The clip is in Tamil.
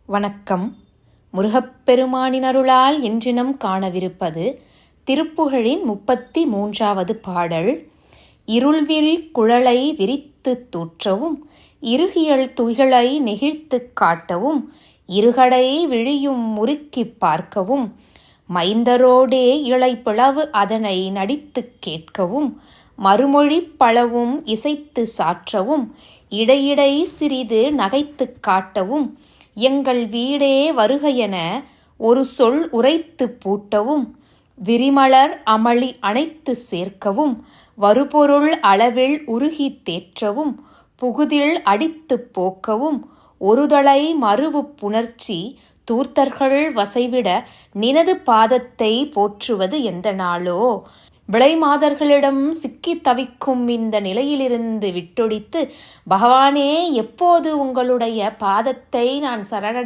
வணக்கம். முருகப்பெருமானின் அருளால் இன்றினம் காணவிருப்பது திருப்புகழின் 33வது பாடல். இருள்விழி குழலை விரித்துத் தூற்றவும், இருகியல் துகிலை நெகிழ்த்துக் காட்டவும், இருகடை விழியும் முறுக்கிப் பார்க்கவும், மைந்தரோடே இழைப்பிளவு அதனை நடித்துக் கேட்கவும், மறுமொழிப் பலவும் இசைத்து சாற்றவும், இடையிடை சிறிது நகைத்துக் காட்டவும், எங்கள் வீடே வருகையென ஒரு சொல் உரைத்துப் பூட்டவும், விரிமலர் அமளி அணைத்து சேர்க்கவும், வருபொருள் அளவில் உருகித் தேற்றவும், புகுதில் அடித்துப் போக்கவும், ஒருதலை மருவு புணர்ச்சி தூர்த்தர்கள் வசைவிட நினது பாதத்தை போற்றுவது எந்த நாளோ. விளைமாதர்களிடம் சிக்கித் தவிக்கும் இந்த நிலையிலிருந்து விட்டொழித்து, பகவானே, எப்போது உங்களுடைய பாதத்தை நான் சரணடைந்து